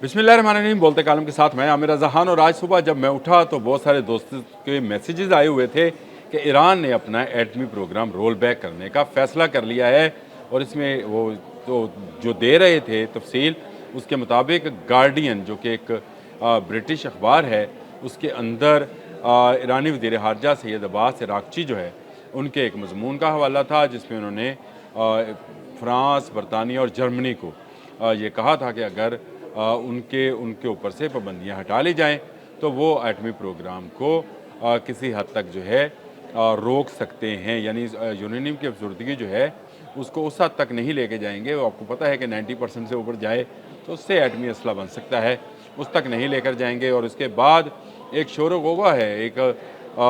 बिस्मिल्लाहिर्रहमानिर्रहीम। बोलते कालम के साथ मैं आमिर ज़हान। और आज सुबह जब मैं उठा तो बहुत सारे दोस्तों के मैसेजेस आए हुए थे कि ईरान ने अपना एटमी प्रोग्राम रोल बैक करने का फ़ैसला कर लिया है। और इसमें वो तो जो दे रहे थे तफसील, उसके मुताबिक गार्डियन जो कि एक ब्रिटिश अखबार है, उसके अंदर ईरानी वज़ीर ख़ारजा सैयद अब्बास अराग़ची जो है, उनके एक मज़मून का हवाला था जिसमें उन्होंने फ़्रांस, बरतानिया और जर्मनी को ये कहा था कि अगर उनके उनके ऊपर से पाबंदियाँ हटा ली जाएँ तो वो एटमी प्रोग्राम को किसी हद तक जो है रोक सकते हैं। यानी यूरेनियम की अफसरदगी जो है उसको उस हद तक नहीं लेके जाएंगे। वो आपको पता है कि 90% से ऊपर जाए तो उससे एटमी असला बन सकता है, उस तक नहीं लेकर जाएंगे। और उसके बाद एक शोर गोगा है, एक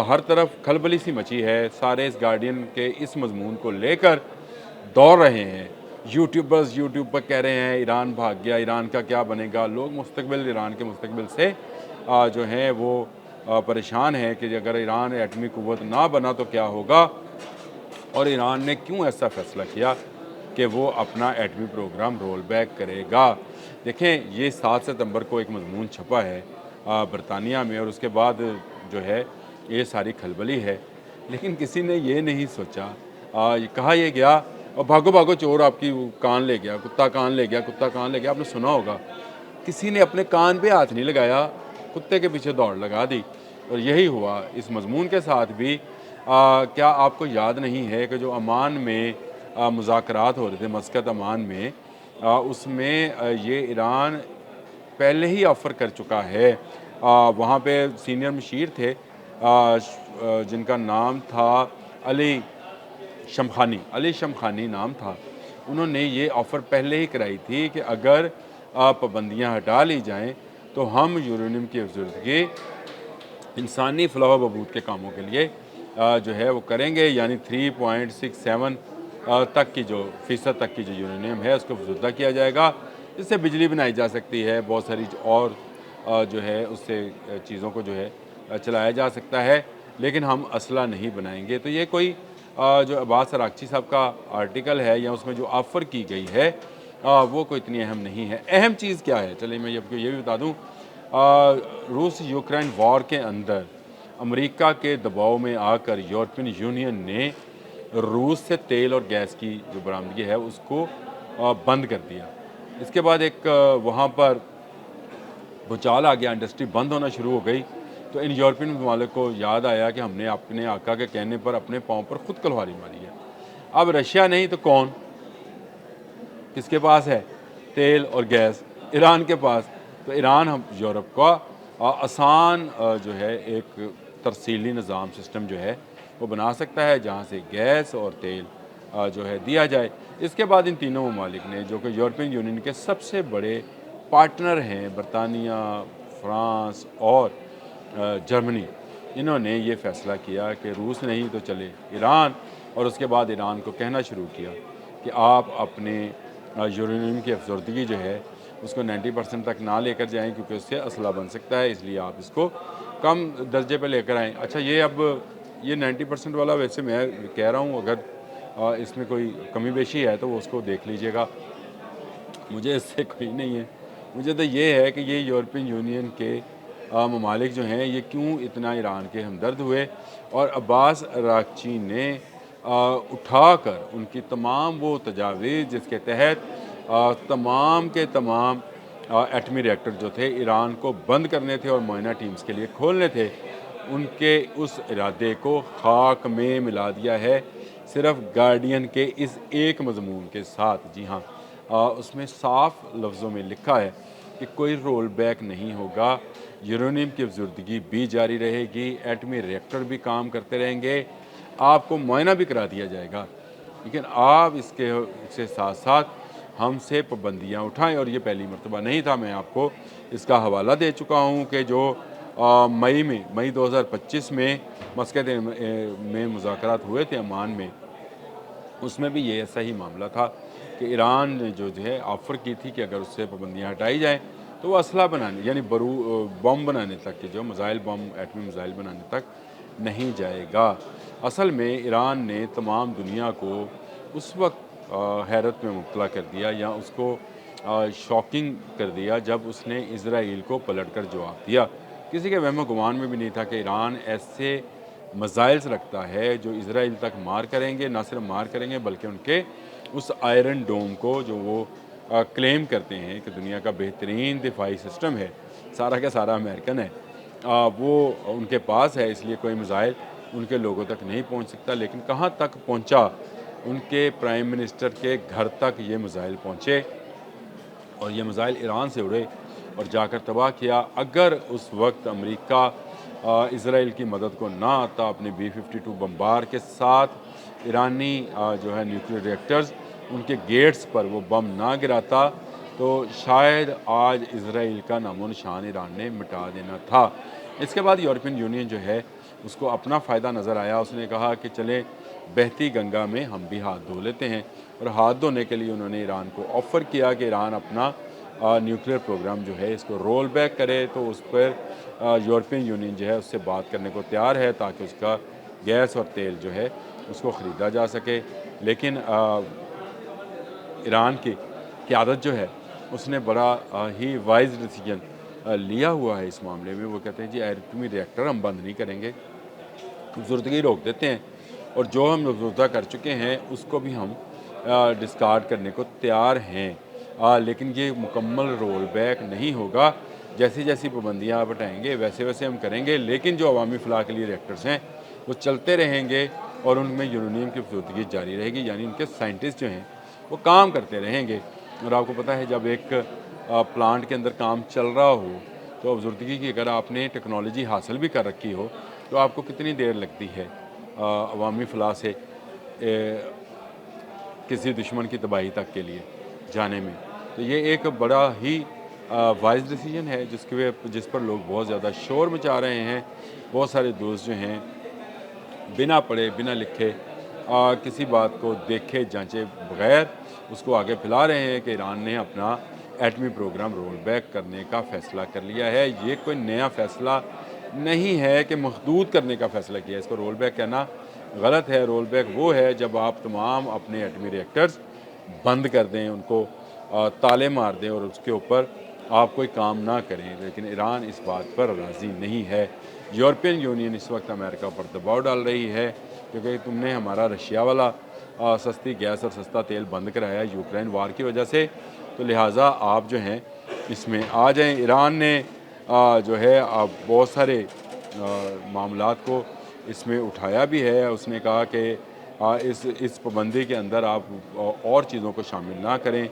हर तरफ खलबली सी मची है, सारे इस गार्डियन के इस मजमून को लेकर दौड़ रहे हैं। यूट्यूबर्स यूट्यूब पर कह रहे हैं ईरान भाग गया, ईरान का क्या बनेगा। लोग मुस्तकबिल ईरान के मुस्तकबिल से जो हैं वो परेशान हैं कि अगर ईरान एटमी कुव्वत ना बना तो क्या होगा, और ईरान ने क्यों ऐसा फ़ैसला किया कि वो अपना एटमी प्रोग्राम रोल बैक करेगा। देखें, ये 7 सितंबर को एक मज़मून छपा है बरतानिया में, और उसके बाद जो है ये सारी खलबली है। लेकिन किसी ने ये नहीं सोचा, कहा यह गया और भागो भागो चोर आपकी कान ले गया, कुत्ता कान ले गया, कुत्ता कान ले गया। आपने सुना होगा, किसी ने अपने कान पे हाथ नहीं लगाया, कुत्ते के पीछे दौड़ लगा दी। और यही हुआ इस मजमून के साथ भी। क्या आपको याद नहीं है कि जो अमान में मुज़ाकरात हो रहे थे, मस्कत अमान में, उसमें ये ईरान पहले ही ऑफ़र कर चुका है। वहाँ पे सीनियर मशीर थे जिनका नाम था अली शमखानी नाम था। उन्होंने ये ऑफ़र पहले ही कराई थी कि अगर पाबंदियाँ हटा ली जाएँ तो हम यूरेनियम की अफसरदगी इंसानी फ़लाह बहबूद के कामों के लिए जो है वो करेंगे। यानी 3.67 तक की जो फ़ीसद तक की जो यूरेनियम है उसको अफसरदा किया जाएगा, जिससे बिजली बनाई जा सकती है, बहुत सारी और जो है उससे चीज़ों को जो है चलाया जा सकता है। लेकिन हम असला नहीं बनाएंगे। तो ये कोई जो अब्बास अराग़ची साहब का आर्टिकल है या उसमें जो ऑफ़र की गई है वो कोई इतनी अहम नहीं है। अहम चीज़ क्या है, चलिए मैं आपको ये भी बता दूँ। रूस यूक्रेन वॉर के अंदर अमेरिका के दबाव में आकर यूरोपियन यूनियन ने रूस से तेल और गैस की जो बरामदगी है उसको बंद कर दिया। इसके बाद एक वहाँ पर भूचाल आ गया, इंडस्ट्री बंद होना शुरू हो गई। तो इन यूरोपियन ममालिक को याद आया कि हमने अपने आका के कहने पर अपने पाँव पर खुद कुल्हाड़ी मारी है। अब रशिया नहीं तो कौन, किसके पास है तेल और गैस? ईरान के पास। तो ईरान हम यूरोप का आसान जो है एक तरसीली निज़ाम सिस्टम जो है वो बना सकता है जहाँ से गैस और तेल जो है दिया जाए। इसके बाद इन तीनों ममालिक ने, जो कि यूरोपियन यूनियन के सबसे बड़े पार्टनर हैं, बरतानिया, फ़्रांस और जर्मनी, इन्होंने ये फ़ैसला किया कि रूस नहीं तो चले ईरान। और उसके बाद ईरान को कहना शुरू किया कि आप अपने यूरेनियम की अफसरदगी जो है उसको 90% तक ना लेकर जाएं, क्योंकि उससे असला बन सकता है, इसलिए आप इसको कम दर्जे पे लेकर आएँ। अच्छा, ये अब ये 90% वाला वैसे मैं कह रहा हूँ, अगर इसमें कोई कमी बेशी है तो वो उसको देख लीजिएगा, मुझे इससे कोई नहीं है। मुझे तो ये है कि ये यूरोपियन यूनियन के ममालिक जो हैं ये क्यों इतना ईरान के हमदर्द हुए, और अब्बास अराग़ची ने उठाकर उनकी तमाम वो तजावीज़ जिसके तहत तमाम के तमाम एटमी रिएक्टर जो थे ईरान को बंद करने थे और मुआयना टीम्स के लिए खोलने थे, उनके उस इरादे को खाक में मिला दिया है सिर्फ गार्डियन के इस एक मज़मून के साथ। जी हाँ, उसमें साफ लफ्ज़ों में लिखा है कि कोई रोल बैक नहीं होगा, यूरेनियम की अफसरदगी भी जारी रहेगी, एटमी रिएक्टर भी काम करते रहेंगे, आपको मुआयना भी करा दिया जाएगा, लेकिन आप इसके साथ साथ हमसे पाबंदियाँ उठाएं। और ये पहली मरतबा नहीं था, मैं आपको इसका हवाला दे चुका हूँ कि जो मई 2025 में मस्कत में मुज़ाकरात हुए थे अमान में, उसमें भी ये ऐसा ही मामला था कि ईरान ने जो है ऑफ़र की थी कि अगर उससे पाबंदियाँ हटाई जाएँ तो वो असला बनाने यानी बम बनाने तक के, जो मिज़ाइल बम, एटमी मिज़ाइल बनाने तक नहीं जाएगा। असल में ईरान ने तमाम दुनिया को उस वक्त हैरत में मुब्तला कर दिया, या उसको शॉकिंग कर दिया जब उसने इज़राइल को पलटकर जवाब दिया। किसी के वहम गुमान में भी नहीं था कि ईरान ऐसे मिसाइल्स रखता है जो इज़राइल तक मार करेंगे, ना सिर्फ मार करेंगे बल्कि उनके उस आयरन डोम को जो वो क्लेम करते हैं कि दुनिया का बेहतरीन दिफाई सिस्टम है, सारा का सारा अमेरिकन है, वो उनके पास है, इसलिए कोई मिसाइल उनके लोगों तक नहीं पहुंच सकता। लेकिन कहाँ तक पहुंचा? उनके प्राइम मिनिस्टर के घर तक ये मिसाइल पहुंचे और ये मिसाइल ईरान से उड़े और जाकर तबाह किया। अगर उस वक्त अमेरिका इज़राइल की मदद को ना आता, अपने B-52 बम्बार के साथ ईरानी जो है न्यूक्लियर रिएक्टर्स उनके गेट्स पर वो बम ना गिराता, तो शायद आज इज़राइल का नामो निशान ईरान ने मिटा देना था। इसके बाद यूरोपियन यूनियन जो है उसको अपना फ़ायदा नज़र आया। उसने कहा कि चले बहती गंगा में हम भी हाथ धो लेते हैं, और हाथ धोने के लिए उन्होंने ईरान को ऑफ़र किया कि ईरान अपना न्यूक्लियर प्रोग्राम जो है इसको रोल बैक करे। तो उस पर यूरोपियन यूनियन जो है उससे बात करने को तैयार है ताकि उसका गैस और तेल जो है उसको ख़रीदा जा सके। लेकिन ईरान की क़यादत जो है उसने बड़ा ही वाइज डिसीजन लिया हुआ है इस मामले में। वो कहते हैं जी एटमी रिएक्टर हम बंद नहीं करेंगे, खूबसूरती रोक देते हैं, और जो हम मफरूज़ा कर चुके हैं उसको भी हम डिस्कार्ड करने को तैयार हैं। लेकिन ये मुकम्मल रोल बैक नहीं होगा। जैसी जैसी पाबंदियाँ आप हटाएँगे वैसे वैसे हम करेंगे, लेकिन जो अवामी फ़लाह के लिए रिएक्टर्स हैं वो चलते रहेंगे और उनमें यूरेनियम की खूबसूरती जारी रहेगी। यानी उनके साइंटिस्ट जो हैं वो काम करते रहेंगे। और आपको पता है जब एक प्लांट के अंदर काम चल रहा हो तो अफजरदगी की अगर आपने टेक्नोलॉजी हासिल भी कर रखी हो तो आपको कितनी देर लगती है अवामी फ़लाह से किसी दुश्मन की तबाही तक के लिए जाने में। तो ये एक बड़ा ही वाइज डिसीजन है जिस पर लोग बहुत ज़्यादा शोर मचा रहे हैं। बहुत सारे दोस्त जो हैं बिना पढ़े बिना लिखे किसी बात को देखे जांचे बगैर उसको आगे फैला रहे हैं कि ईरान ने अपना एटमी प्रोग्राम रोल बैक करने का फ़ैसला कर लिया है। ये कोई नया फ़ैसला नहीं है कि महदूद करने का फ़ैसला किया है। इसको रोल बैक कहना गलत है। रोल बैक वो है जब आप तमाम अपने एटमी रिएक्टर्स बंद कर दें, उनको ताले मार दें और उसके ऊपर आप कोई काम ना करें। लेकिन ईरान इस बात पर राज़ी नहीं है। यूरोपियन यूनियन इस वक्त अमेरिका पर दबाव डाल रही है क्योंकि तुमने हमारा रशिया वाला सस्ती गैस और सस्ता तेल बंद कराया यूक्रेन वार की वजह से, तो लिहाजा आप जो हैं इसमें आ जाएं। ईरान ने जो है बहुत सारे मामलात को इसमें उठाया भी है। उसने कहा कि इस पाबंदी के अंदर आप और चीज़ों को शामिल ना करें।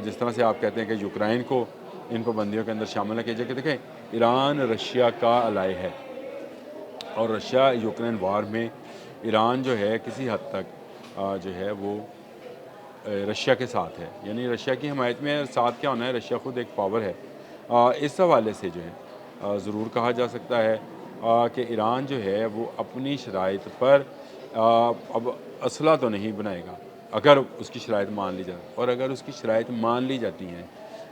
जिस तरह से आप कहते हैं कि यूक्रेन को इन पाबंदियों के अंदर शामिल न कीजिए। कि देखें ईरान रशिया का अलाई है और रशिया यूक्रेन वार में ईरान जो है किसी हद तक जो है वो रशिया के साथ है, यानी रशिया की हमायत में। साथ क्या होना है, रशिया खुद एक पावर है। इस हवाले से जो है ज़रूर कहा जा सकता है कि ईरान जो है वो अपनी शराइत पर अब असला तो नहीं बनाएगा अगर उसकी शराइत मान ली जाए, और अगर उसकी शराइत मान ली जाती हैं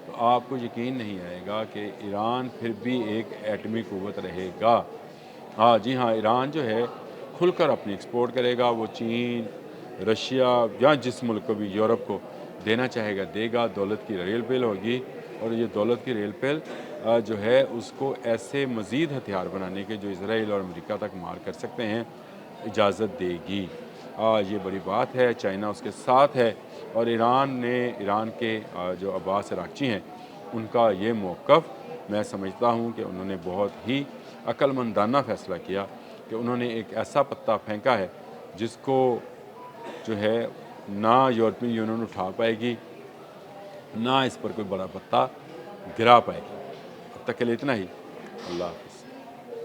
तो आपको यकीन नहीं आएगा कि ईरान फिर भी एक एटमी क़ुव्वत रहेगा। हाँ जी हाँ, ईरान जो है खुलकर अपनी एक्सपोर्ट करेगा। वो चीन, रशिया या जिस मुल्क को भी, यूरोप को देना चाहेगा देगा। दौलत की रेल पेल होगी और ये दौलत की रेल पेल जो है उसको ऐसे मज़ीद हथियार बनाने के जो इसराइल और अमेरिका तक मार कर सकते हैं इजाज़त देगी। ये बड़ी बात है। चाइना उसके साथ है और ईरान के जो अब्बास अराग़ची हैं उनका ये मौक़िफ़ मैं समझता हूँ कि उन्होंने बहुत ही अक्लमंदाना फ़ैसला किया कि उन्होंने एक ऐसा पत्ता फेंका है जिसको जो है ना यूरोपियन यूनियन उठा पाएगी, ना इस पर कोई बड़ा पत्ता गिरा पाएगी। अब तक के लिए इतना ही। अल्लाह।